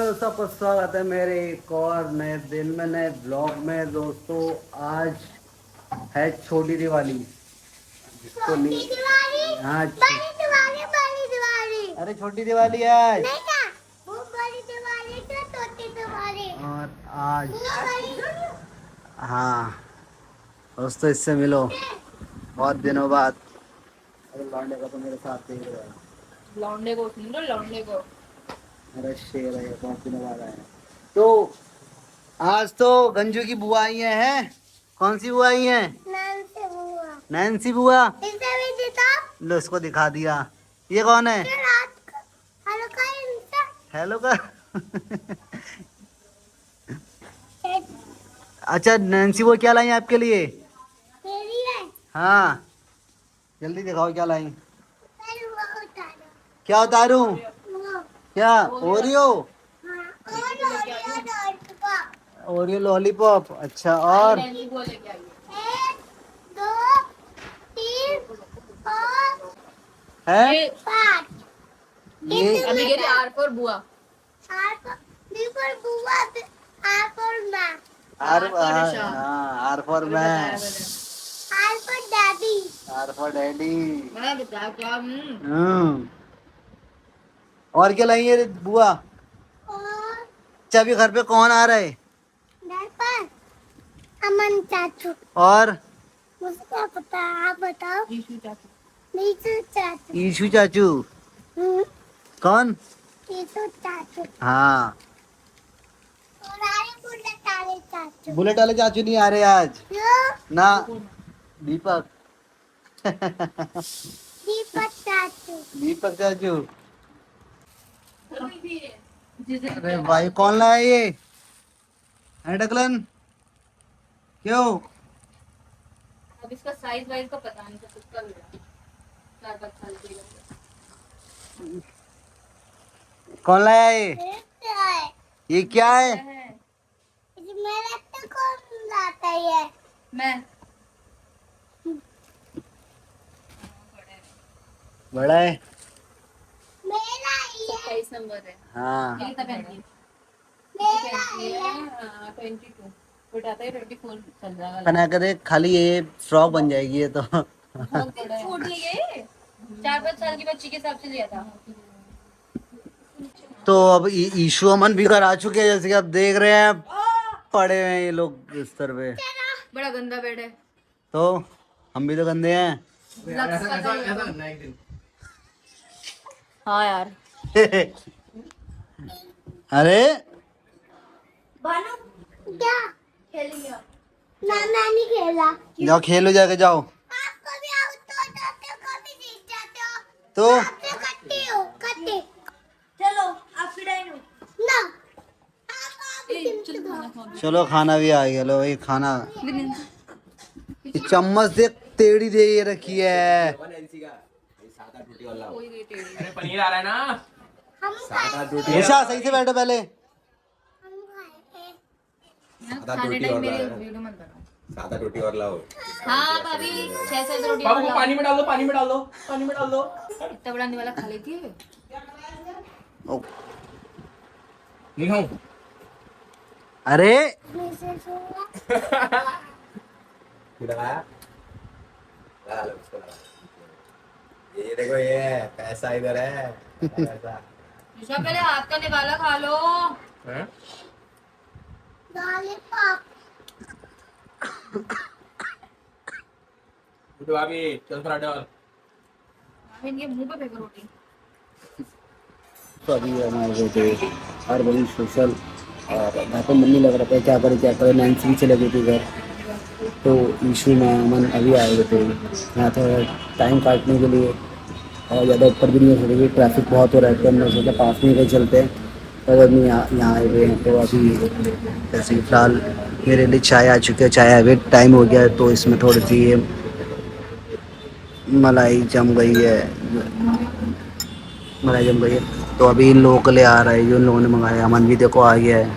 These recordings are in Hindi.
सबका स्वागत है मेरे एक और नए दिन में, नए ब्लॉग में। दोस्तों, आज है छोटी दिवाली, जिसको नहीं। छोटी दिवाली, हाँ, बड़ी दिवाली, बड़ी दिवाली। अरे छोटी दिवाली है आज। नहीं ना, वो बड़ी दिवाली तो छोटी दिवाली। और आज वो बड़ी। हाँ दोस्तों, इससे मिलो बहुत दिनों बाद। अरे लौंडे का तो मेरे साथ ही है। लौंडे को सुन लो, लौंडे को। अरे शेर है, बहुत दिनों बाद आया। तो आज तो गंजू की बुआ आई हैं। कौन सी बुआ आई हैं? नाम से हुआ। नैन्सी बुआ। इसे भी देता। लो, इसको दिखा दिया। ये कौन है? ये रात को हेलो का इंसान। हेलो का अच्छा, नैन्सी वो क्या लाई आपके लिए? मेरी है। हाँ, जल्दी दिखाओ क्या लाई। पहले वो उतारो। क्या उतारूं? वो। क्या? ओरियो। हाँ, और का। Oreo lollipop. अच्छा, और नैनी को लेके आई है। 1 2 3 4 है ये 5। ये अभी कह रही आर फॉर बुआ। आर पर बी पर बुआ, आर पर माँ, आर फॉर मैन, आर पर दादी। R for daddy. मैं बता क्या और क्या लाई है बुआ? और अच्छा, अभी घर पे कौन आ रहा है? घर पर अमन चाचू। और मुझे क्या पता, आप बताओ। ईशू चाचू। नीचू चाचू। ईशू चाचू। कौन? नीचू चाचू। हाँ, और आरे बुल्ला तारे चाचू। बुलेट वाले चाचू नहीं आ रहे आज क्यों? ना। दीपक दीपक चाचू। दीपक चाचू। अरे भाई, कौन लाया ये? है डकलन? क्यों? अब इसका साइज वाइज का पता नहीं, तो किसका मिला 4-5 साल के लिए। कौन लाया ये? ये क्या है? ये क्या है? इसे मेरा तो कौन लाता है? मैं बड़ा है। मेरा ही है। 27 नंबर है। हाँ, ये कितना पहनती है? मेरा ही ये है। 22 बट आता है 24 चल जाएगा। बना कर देख, खाली ये फ्रॉक बन जाएगी ये तो। बहुत बड़ा है। छोटी है ये, 4-5 साल की बच्ची के हिसाब से लिया था। तो अब ईशु अमन भी घर आ चुके हैं, जैसे कि आप देख रहे हैं। पड़े हुए हैं ये लोग बिस्तर पे। बड़ा गंदा बेड है। तो हम भी तो गंदे हैं। हाँ यार। अरे बनो क्या खेलेंगे? ना मैं नहीं खेला। जाओ, खेलो जाके जाओ। आप कभी आउट हो जाते हो, कभी जीत जाते हो। तो आपसे कट्टे हो, कट्टे। चलो आप पिटाई लो ना। आप टीम से भागो। चलो, खाना भी आ गया। लो ये खाना, ये चम्मच देख टेढ़ी दे ये रखी है। अरे पनीर आ रहा है ना। हम खाए। निशा, सही से बैठो पहले। हम खाए। खाने टाइम मेरी वीडियो मत बनाओ। सादा रोटी और लाओ। हाँ भाभी, 6-7 रोटी बाबू और को लाओ। पानी में डाल दो, पानी में डाल दो, पानी में डाल दो। इतना बड़ा निवाला खा लेती है। ओ, नहीं खाऊं? अरे मुझे सुना। लगाया? लगा लो उसको, लगा। ये देखो, ये है पैसा इधर है, पैसा। निशा पहले हाथ का निवाला खा लो। हैं? लॉलीपॉप। गुड्डू भाभी, चल पराठे और। इनके मुंह पे फेंको रोटी। तो अभी हमारे गए थे हर बड़ी सोशल, और यहाँ पे मम्मी लग रहा था क्या करे। नैन्सी भी चले गई थी घर। तो ईशु में अमन अभी आए हुए थे यहाँ थोड़ा टाइम काटने के लिए, और ज़्यादा ऊपर भी नहीं हो सकते, ट्रैफिक बहुत हो रहा है। तो हमने सोचा पास में कहीं चलते हैं, और अभी यहाँ आए हुए हैं। तो अभी जैसे कि फिलहाल मेरे लिए चाय आ चुकी है। चाय अभी टाइम हो गया है, तो इसमें थोड़ी सी ये मलाई जम गई है। मलाई जम गई है, तो अभी इन लोगों के लिए आ रहा है जो इन लोगों ने मंगाया। अमन भी देखो आ गया है।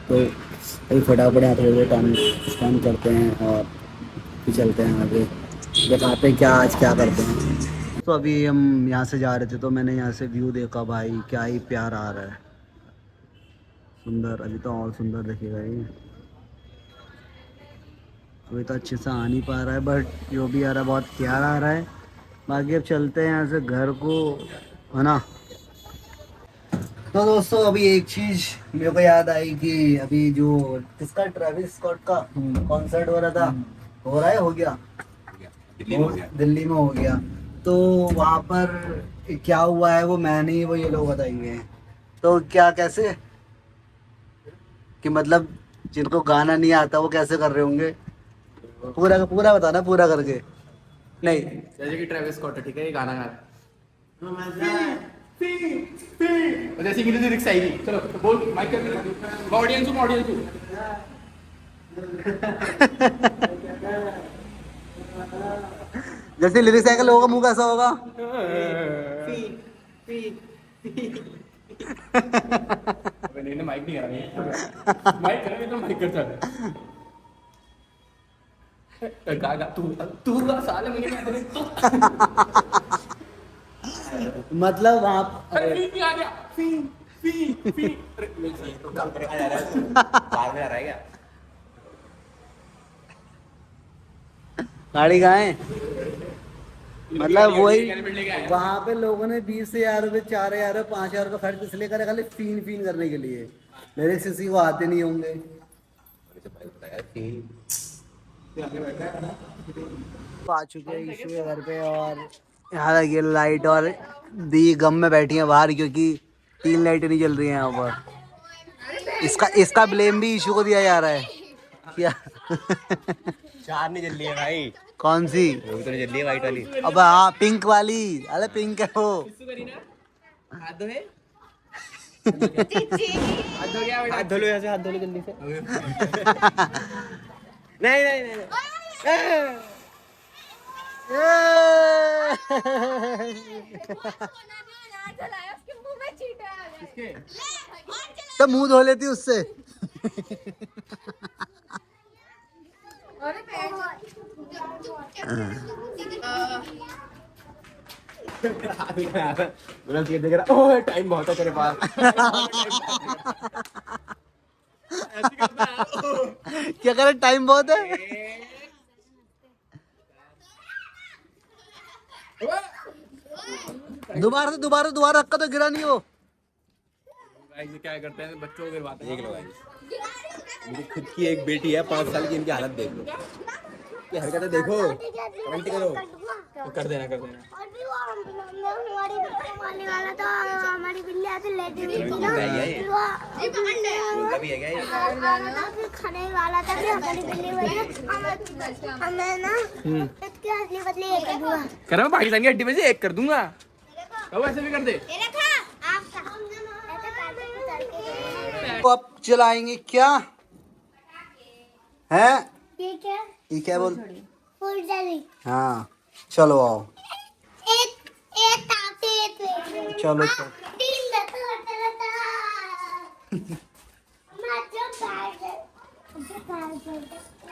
तो अभी फटाफट यहाँ थोड़ी देर टाइम स्पेंड करते हैं और फिर चलते हैं आगे, दिखाते हैं क्या आज क्या करते हैं। तो अभी हम यहाँ से जा रहे थे, तो मैंने यहाँ से व्यू देखा, भाई क्या ही प्यार आ रहा है। सुंदर, अभी तो और सुंदर दिखेगा ये। अभी तो अच्छे से आ नहीं पा रहा है, बट जो भी आ रहा है बहुत प्यारा आ रहा है। बाकी अब चलते हैं यहाँ से घर को, है ना। तो दोस्तों अभी एक चीज मेरे को याद आई कि अभी जो किसका ट्रेविस स्कॉट का कॉन्सर्ट हो रहा था, हो रहा है, हो गया दिल्ली में हो गया। दिल्ली में हो गया। तो वहाँ पर क्या हुआ है वो मैं नहीं, वो ये लोग बताएंगे। तो क्या कैसे कि मतलब जिनको गाना नहीं आता वो कैसे कर रहे होंगे, पूरा का पूरा बताना, पूरा करके। नहीं जैसे कि ट्रेविस स्कॉट है, ठीक है, ये गाना गा रहा है। और जैसे कि लिरिक्स आएगी, चलो तो बोल माइक कर, ऑडियंस हूँ, ऑडियंस हूँ। जैसे लिरिक्स आएगा लोगों का मुंह कैसा होगा? अबे नहीं, माइक नहीं करा, माइक करा तो माइक कर चल। गा गा तू गा साले, मुझे क्या करे तू। मतलब वहाँ अरे फी आ गया, फी अरे तो काम करेगा जा रहा है, बाहर में आ रहा है क्या? गाड़ी कहाँ है? मतलब वही लेके आया। वहाँ पे लोगों ने 20,000 रुपये, 4,000, 5,000 का खर्च इसलिए करा खाली फीन फीन करने के लिए। लिरिक्स किसी को आते नहीं होंगे। आ चुके हैं ईशू के घर पे और यहाँ लगी है लाइट, और दी गम में बैठी है बाहर क्योंकि 3 लाइटें नहीं जल रही हैं यहाँ पर। इसका ब्लेम भी ईशू को दिया जा रहा है क्या? 4 नहीं जल रही है भाई, कौन सी? वो भी तो नहीं जल रही है वाइट वाली। अब हाँ पिंक वाली, अरे पिंक है वो। हाथ धो है, हाथ धो लो ऐसे, हाथ धो लो जल्दी से। नहीं नहीं नहीं, नहीं। तो मुंह धो लेती उससे। बोला ये देख रहा, ओह टाइम बहुत है तेरे पास। क्या करे, टाइम बहुत है। दोबारा रखा तो गिरा नहीं हो। गाइस ये क्या करते हैं, बच्चों को गिरवाते हैं। देख लो भाई, मेरी खुद की एक बेटी है 5 साल की, इनकी हालत देख लो, ये हरकतें देखो, कमेंट करो। तो कर देना और भी वो हमारी बिल्ली मारने वाला था, हमारी बिल्ली ऐसे लेटी हुई थी ना, फिर वो कभी है क्या ये? फिर खाने वाला था, फिर हमारी बिल्ली बोली हमें ना इसकी असली बदली एक कर दूंगा। कर रहा, मैं पाकिस्तान की हड्डी में से एक कर दूंगा। कहो ऐसे भी कर दे। तो अब चलाएंगे क्या है? ठीक है, ये क्या बोल? फुलझड़ी। हाँ चलो आओ, एक एक ताते थे, चलो चलो। तीन रहता मैं जो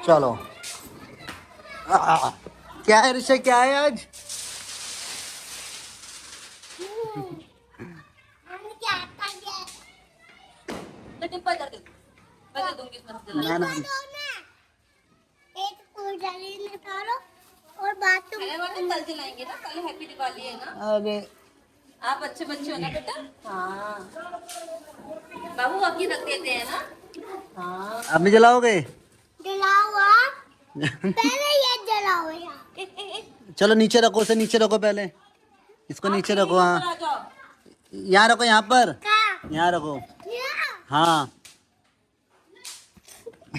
चलो क्या है ऋषि, क्या है आज? ना ना एक फुलझड़ी निकालो और बाथरूम कल चलाएंगे ना, कल हैप्पी दिवाली है ना। अरे आप अच्छे बच्चे हो ना बेटा। हाँ बाबू आपकी रख देते हैं ना। हाँ अब नहीं जलाओगे? जलाओ आप, पहले ये जलाओ यार। चलो नीचे रखो, उसे नीचे रखो, पहले इसको नीचे रखो। हाँ आ जाओ। यहाँ रखो, यहाँ पर, कहाँ? यहाँ रखो। यहाँ? हाँ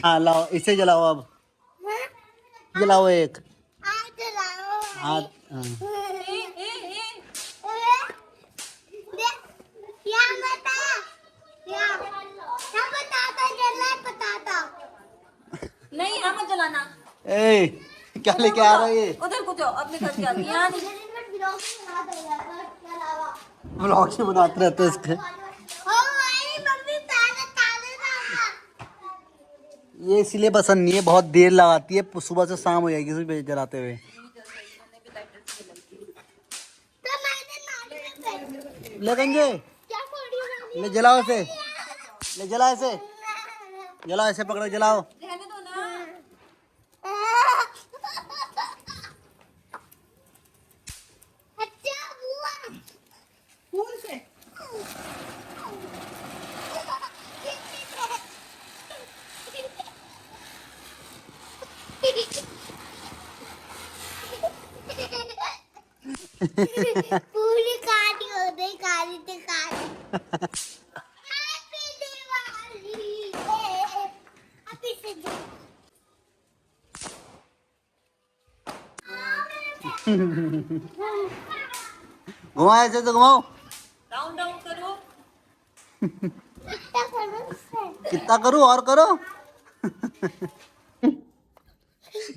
हाँ लाओ, इसे जलाओ अब, हाँ? जलाओ एक। आप जलाओ। हाँ हाँ। यहाँ बता, यहाँ बताता जला बताता। नहीं यहाँ मत जलाना, ए क्या लेके आ रहा है ये? उधर को जाओ, अपने घर जाती यहाँ नहीं। ब्लॉग से बनाते रहते हैं इसके। ये इसीलिए पसंद नहीं है, बहुत देर लगाती है, सुबह से शाम हो जाएगी इसे जलाते हुए। ले गंजे, ले जलाओ इसे। ले जला ऐसे, जलाओ ऐसे पकड़ो, जलाओ। रहने दो ना। अच्छा बुआ। फूल से पूरी काली हो गई, काली से काली। हैप्पी दिवाली। हैप्पी से घुमाओ ऐसे तो घुमाओ। डाउन डाउन करो। कितना करूं से? कितना करूँ और करो।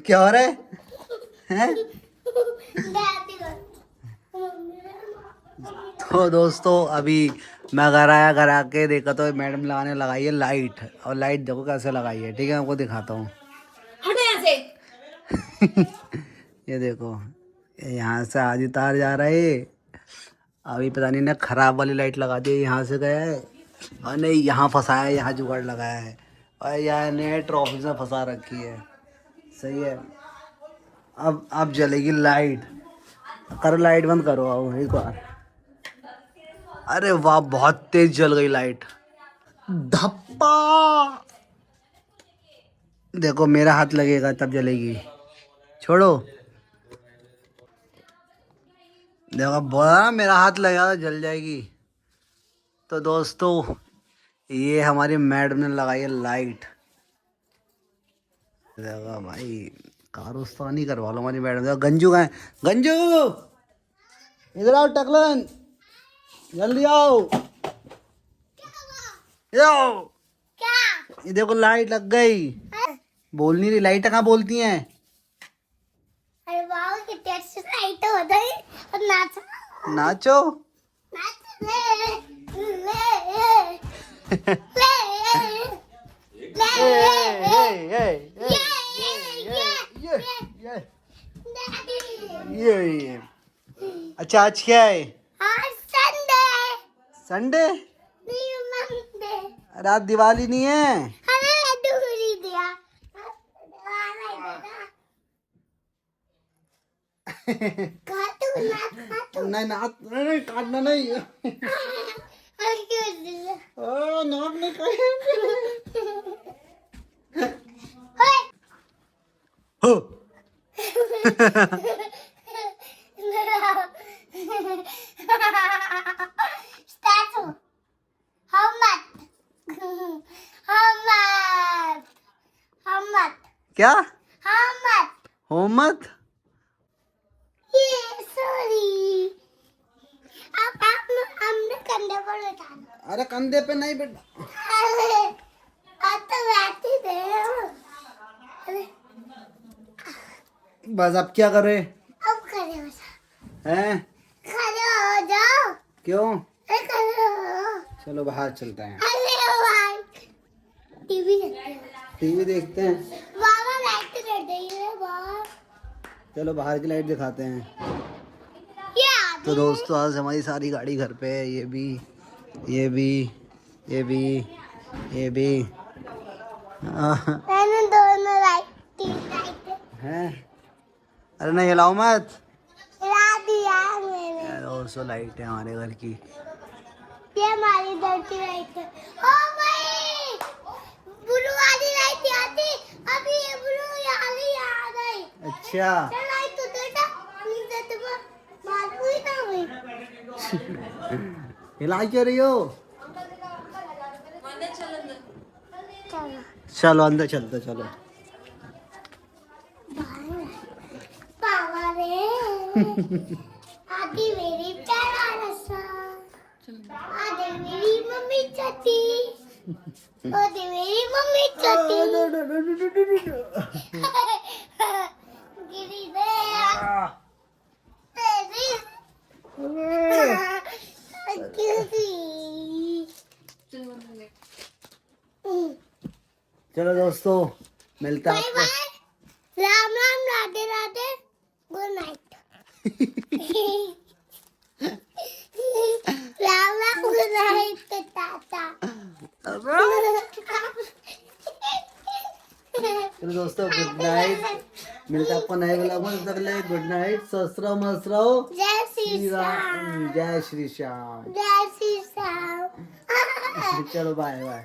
क्या हो रहा है? दादी को। तो दोस्तों अभी मैं घर आया, घर आके देखा तो मैडम लगाने लगाई है लाइट, और लाइट देखो कैसे लगाई है, ठीक है आपको दिखाता हूँ। हटो यहाँ से। ये देखो, ये यहाँ से आधी तार जा रहा है। अभी पता नहीं ना खराब वाली लाइट लगा दी है, यहाँ से गया है और नहीं यहाँ फंसाया है, यहाँ जुगाड़ लगाया है और यहाँ ने ट्रॉफी से फंसा रखी है। सही है। अब जलेगी लाइट। करो लाइट बंद करो, आओ एक बार। अरे वाह बहुत तेज जल गई लाइट, धप्पा। देखो मेरा हाथ लगेगा तब जलेगी, छोड़ो। देखो बोला मेरा हाथ लगेगा तो जल जाएगी। तो दोस्तों ये हमारी मैडम ने लगाई है लाइट। देखो भाई कारस्तानी करवा लो हमारी मैडम। देखो गंजू का है, गंजू इधर आओ, टकलन जल्दी आओ, ये आओ। क्या? ये देखो लाइट लग गई। बोल नहीं रही, लाइट कहाँ बोलती हैं। अरे वाह कितनी अच्छी लाइट हो गई। और नाचा, नाचो। नाच ले ले ले ले ये अच्छा आज क्या है? आज संडे। संडे? नहीं मंडे। अरे आज दिवाली नहीं है। अरे दूरी दिया। खातू ना खातू। नहीं नाक नहीं काटना नहीं। और क्यों दिया? नाक नहीं काट। होए। हो स्टार्ट हो। हम मत। हम मत। हम मत। क्या? हम मत। हो मत। ये सॉरी। अब आप हमने कंधे पर बैठा दो। अरे कंधे पे नहीं बेटा। अरे अब तो बैठे थे। अरे बस अब क्या करे अब खड़े हो जाओ। हैं? खड़े हो जाओ। क्यों? अरे खड़े हो। चलो बाहर चलते हैं, अरे भाई टीवी देखते हैं। टीवी देखते हैं। बाबा लाइट कर रही है बाहर। चलो बाहर की लाइट दिखाते हैं। ये आदमी तो दोस्तों आज हमारी सारी गाड़ी घर पे है। ये भी, ये भी, ये भी, ये भी। मैंने दोनों लाइट हैं? अरे नहीं हिलाओ मत। ला दिया मैंने। दोस्तों लाइट है हमारे घर की। ये हमारी घर की लाइट है। ओ भाई ब्लू वाली लाइट आती, अभी ये ब्लू वाली आ गई। अच्छा चल लाइट तो देखा नीचे तो बात हुई ना हुई। हिला क्यों रही हो? अंदर चल अंदर। चलो चलो अंदर चलते चलो। पावा रे आदि मेरी प्यारा रसा। आदि मेरी मम्मी चटी। आदि मेरी मम्मी चटी। गिरी दे तेरी। गिरी। चलो दोस्तों मिलते हैं बाय आपको। Bye. Ram Ram Radhe Radhe. Good night. Ram Ram good night tata. चलो दोस्तों गुड नाइट, मिलता आपको नए व्लॉग में, तब तक के लिए गुड नाइट, स्वस्थ रहो मस्त रहो, जय श्री राम, जय श्री श्याम, जय श्री राम। चलो बाय बाय।